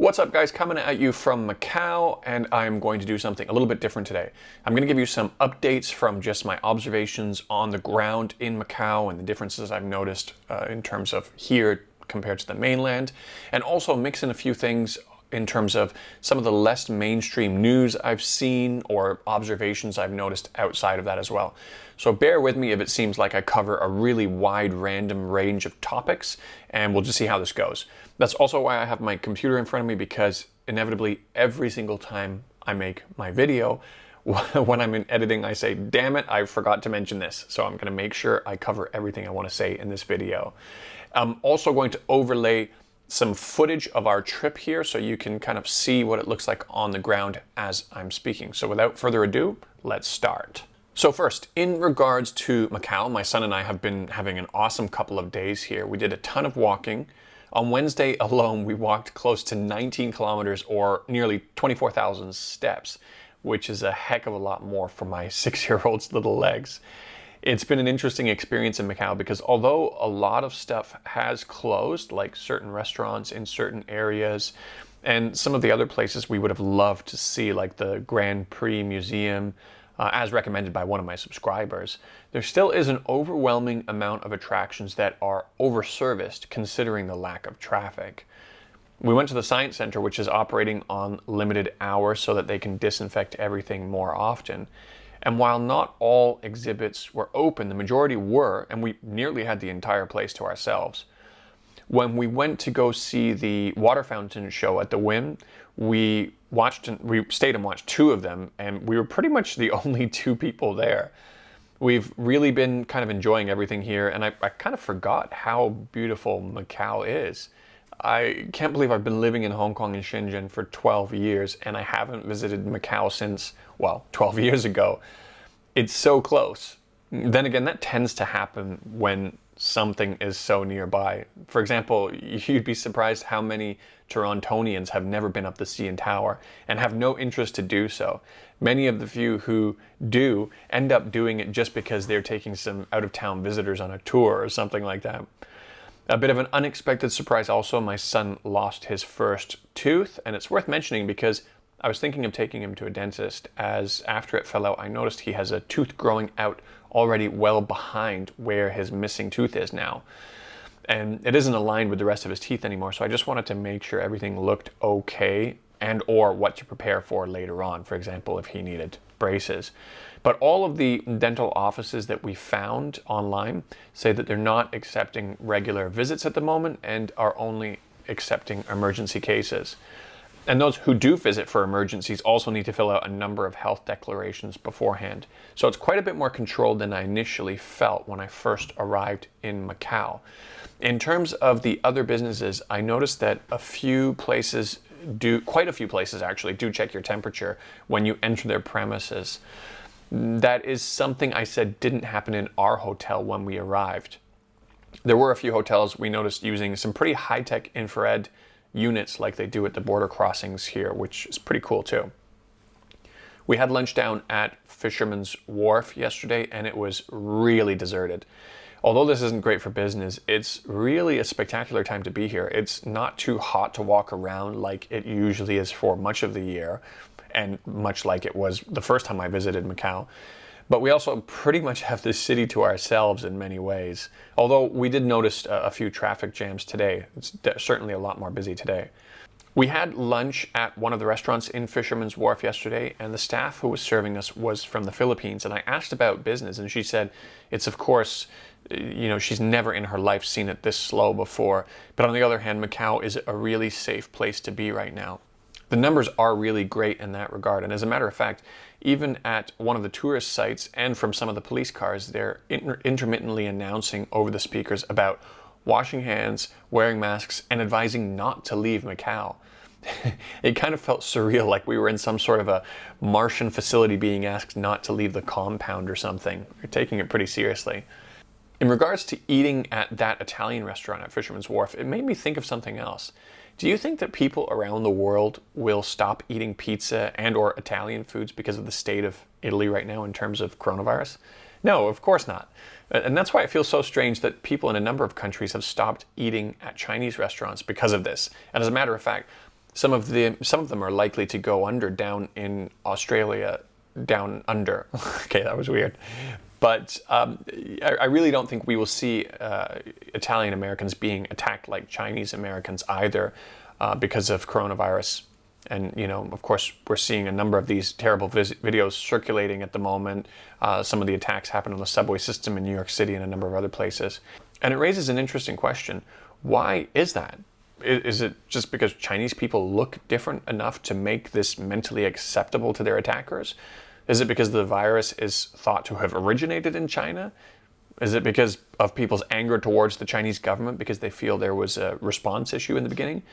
What's up, guys? Coming at you from Macau, and I'm going to do something a little bit different today. I'm going to give you some updates from just my observations on the ground in Macau and the differences I've noticed in terms of here compared to the mainland, and also mix in a few things in terms of some of the less mainstream news I've seen or observations I've noticed outside of that as well. So bear with me if it seems like I cover a really wide random range of topics, and we'll just see how this goes. That's also why I have my computer in front of me, because inevitably every single time I make my video, when I'm in editing, I say, damn it, I forgot to mention this. So I'm gonna make sure I cover everything I wanna say in this video. I'm also going to overlay some footage of our trip here so you can kind of see what it looks like on the ground as I'm speaking. So without further ado, let's start. So first, in regards to Macau, my son and I have been having an awesome couple of days here. We did a ton of walking. On Wednesday alone, we walked close to 19 kilometers or nearly 24,000 steps, which is a heck of a lot more for my 6-year-old's little legs. It's been an interesting experience in Macau because although a lot of stuff has closed, like certain restaurants in certain areas, and some of the other places we would have loved to see, like the Grand Prix Museum, as recommended by one of my subscribers, there still is an overwhelming amount of attractions that are overserviced considering the lack of traffic. We went to the Science Center, which is operating on limited hours so that they can disinfect everything more often. And while not all exhibits were open, the majority were, and we nearly had the entire place to ourselves. When we went to go see the water fountain show at the Wynn, we stayed and watched 2 of them, and we were pretty much the only 2 people there. We've really been kind of enjoying everything here, and I kind of forgot how beautiful Macau is. I can't believe I've been living in Hong Kong and Shenzhen for 12 years, and I haven't visited Macau since, well, 12 years ago. It's so close. Then again, that tends to happen when something is so nearby. For example, you'd be surprised how many Torontonians have never been up the CN Tower and have no interest to do so. Many of the few who do end up doing it just because they're taking some out-of-town visitors on a tour or something like that. A bit of an unexpected surprise also, my son lost his first tooth, and it's worth mentioning because I was thinking of taking him to a dentist, as after it fell out I noticed he has a tooth growing out already well behind where his missing tooth is now. And it isn't aligned with the rest of his teeth anymore, so I just wanted to make sure everything looked okay and or what to prepare for later on, for example, if he needed braces. But all of the dental offices that we found online say that they're not accepting regular visits at the moment and are only accepting emergency cases. And those who do visit for emergencies also need to fill out a number of health declarations beforehand. So it's quite a bit more controlled than I initially felt when I first arrived in Macau. In terms of the other businesses, I noticed that quite a few places actually do check your temperature when you enter their premises. That is something I said didn't happen in our hotel when we arrived. There were a few hotels we noticed using some pretty high-tech infrared units like they do at the border crossings here, which is pretty cool too. We had lunch down at Fisherman's Wharf yesterday, and it was really deserted. Although this isn't great for business, it's really a spectacular time to be here. It's not too hot to walk around like it usually is for much of the year, and much like it was the first time I visited Macau. But we also pretty much have the city to ourselves in many ways. Although we did notice a few traffic jams today. It's certainly a lot more busy today. We had lunch at one of the restaurants in Fisherman's Wharf yesterday, and the staff who was serving us was from the Philippines. And I asked about business, and she said it's, of course, she's never in her life seen it this slow before. But on the other hand, Macau is a really safe place to be right now. The numbers are really great in that regard. And as a matter of fact, even at one of the tourist sites and from some of the police cars, they're intermittently announcing over the speakers about washing hands, wearing masks, and advising not to leave Macau. It kind of felt surreal, like we were in some sort of a Martian facility being asked not to leave the compound or something. We're taking it pretty seriously. In regards to eating at that Italian restaurant at Fisherman's Wharf, it made me think of something else. Do you think that people around the world will stop eating pizza and or Italian foods because of the state of Italy right now in terms of coronavirus? No, of course not. And that's why it feels so strange that people in a number of countries have stopped eating at Chinese restaurants because of this. And as a matter of fact, Some of them are likely to go under down in Australia, down under. Okay, that was weird. But I really don't think we will see Italian Americans being attacked like Chinese Americans either because of coronavirus. And, of course, we're seeing a number of these terrible videos circulating at the moment. Some of the attacks happened on the subway system in New York City and a number of other places. And it raises an interesting question. Why is that? Is it just because Chinese people look different enough to make this mentally acceptable to their attackers? Is it because the virus is thought to have originated in China? Is it because of people's anger towards the Chinese government because they feel there was a response issue in the beginning?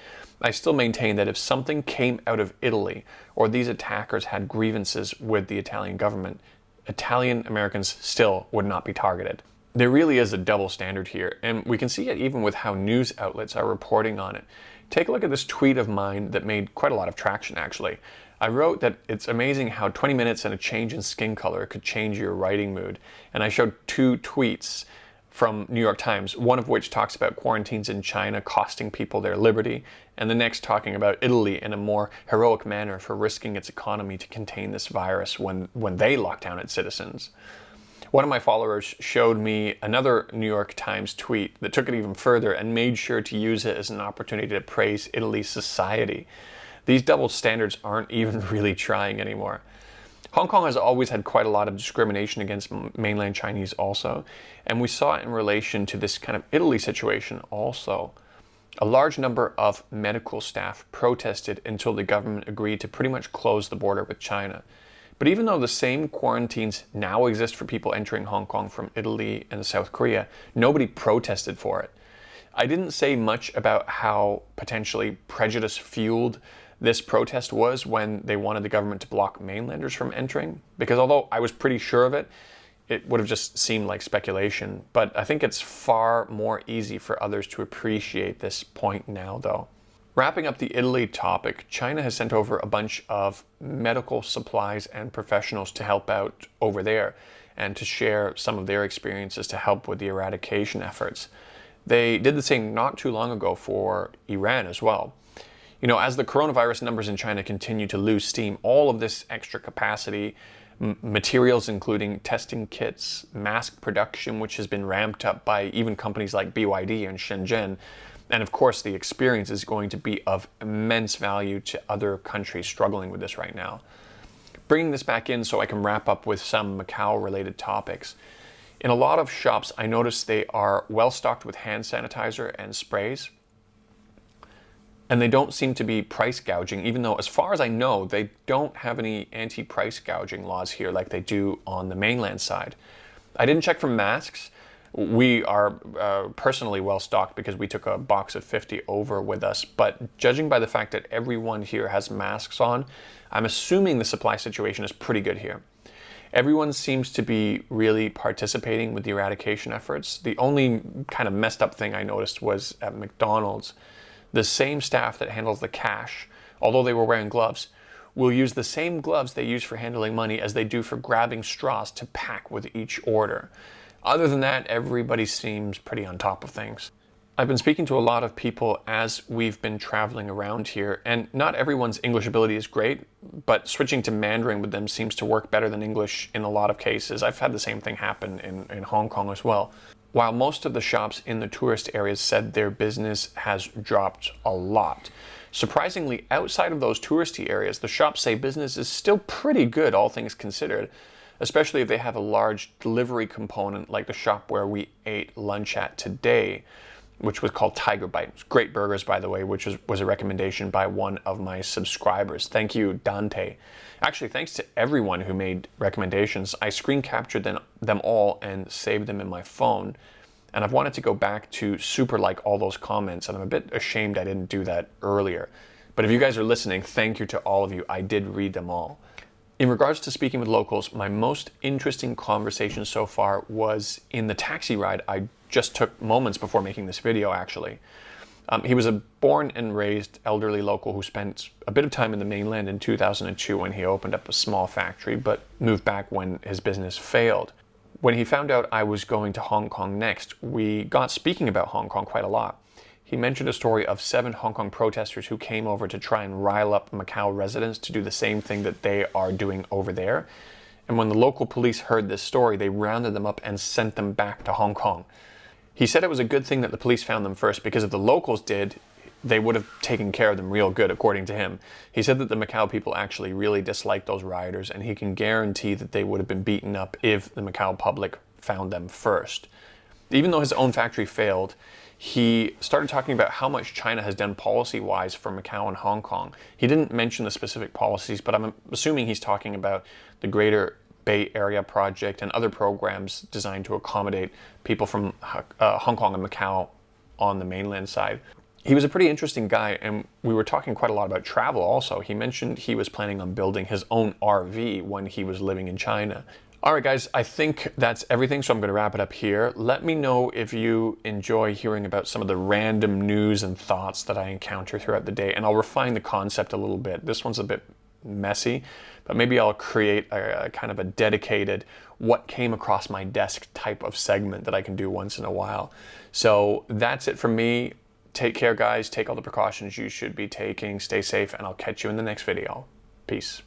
I still maintain that if something came out of Italy or these attackers had grievances with the Italian government, Italian Americans still would not be targeted. There really is a double standard here, and we can see it even with how news outlets are reporting on it. Take a look at this tweet of mine that made quite a lot of traction, actually. I wrote that it's amazing how 20 minutes and a change in skin color could change your writing mood. And I showed 2 tweets from New York Times, one of which talks about quarantines in China costing people their liberty, and the next talking about Italy in a more heroic manner for risking its economy to contain this virus when they lock down its citizens. One of my followers showed me another New York Times tweet that took it even further and made sure to use it as an opportunity to praise Italy's society. These double standards aren't even really trying anymore. Hong Kong has always had quite a lot of discrimination against mainland Chinese also, and we saw it in relation to this kind of Italy situation also. A large number of medical staff protested until the government agreed to pretty much close the border with China. But even though the same quarantines now exist for people entering Hong Kong from Italy and South Korea, nobody protested for it. I didn't say much about how potentially prejudice-fueled this protest was when they wanted the government to block mainlanders from entering, because although I was pretty sure of it, it would have just seemed like speculation. But I think it's far more easy for others to appreciate this point now, though. Wrapping up the Italy topic, China has sent over a bunch of medical supplies and professionals to help out over there and to share some of their experiences to help with the eradication efforts. They did the same not too long ago for Iran as well. As the coronavirus numbers in China continue to lose steam, all of this extra capacity, materials including testing kits, mask production, which has been ramped up by even companies like BYD and Shenzhen, and of course, the experience is going to be of immense value to other countries struggling with this right now. Bringing this back in so I can wrap up with some Macau-related topics. In a lot of shops, I noticed they are well stocked with hand sanitizer and sprays. And they don't seem to be price gouging, even though, as far as I know, they don't have any anti-price gouging laws here like they do on the mainland side. I didn't check for masks. We are personally well stocked because we took a box of 50 over with us, but judging by the fact that everyone here has masks on, I'm assuming the supply situation is pretty good here. Everyone seems to be really participating with the eradication efforts. The only kind of messed up thing I noticed was at McDonald's. The same staff that handles the cash, although they were wearing gloves, will use the same gloves they use for handling money as they do for grabbing straws to pack with each order. Other than that, everybody seems pretty on top of things. I've been speaking to a lot of people as we've been traveling around here, and not everyone's English ability is great, but switching to Mandarin with them seems to work better than English in a lot of cases. I've had the same thing happen in Hong Kong as well. While most of the shops in the tourist areas said their business has dropped a lot, surprisingly, outside of those touristy areas, the shops say business is still pretty good, all things considered, especially if they have a large delivery component like the shop where we ate lunch at today, which was called Tiger Bite. It was great burgers, by the way, which was a recommendation by one of my subscribers. Thank you, Dante. Actually, thanks to everyone who made recommendations. I screen captured them all and saved them in my phone. And I've wanted to go back to super like all those comments, and I'm a bit ashamed I didn't do that earlier. But if you guys are listening, thank you to all of you. I did read them all. In regards to speaking with locals, my most interesting conversation so far was in the taxi ride I just took moments before making this video, actually. He was a born and raised elderly local who spent a bit of time in the mainland in 2002 when he opened up a small factory, but moved back when his business failed. When he found out I was going to Hong Kong next, we got speaking about Hong Kong quite a lot. he mentioned a story of 7 Hong Kong protesters who came over to try and rile up Macau residents to do the same thing that they are doing over there. And when the local police heard this story, they rounded them up and sent them back to Hong Kong. He said it was a good thing that the police found them first, because if the locals did, they would have taken care of them real good, according to him. He said that the Macau people actually really disliked those rioters, and he can guarantee that they would have been beaten up if the Macau public found them first. Even though his own factory failed, he started talking about how much China has done policy-wise for Macau and Hong Kong. He didn't mention the specific policies, but I'm assuming he's talking about the Greater Bay Area project and other programs designed to accommodate people from Hong Kong and Macau on the mainland side. He was a pretty interesting guy, and we were talking quite a lot about travel also. He mentioned he was planning on building his own RV when he was living in China. All right, guys, I think that's everything, so I'm going to wrap it up here. Let me know if you enjoy hearing about some of the random news and thoughts that I encounter throughout the day, and I'll refine the concept a little bit. This one's a bit messy, but maybe I'll create a kind of a dedicated what came across my desk type of segment that I can do once in a while. So that's it from me. Take care, guys. Take all the precautions you should be taking. Stay safe, and I'll catch you in the next video. Peace.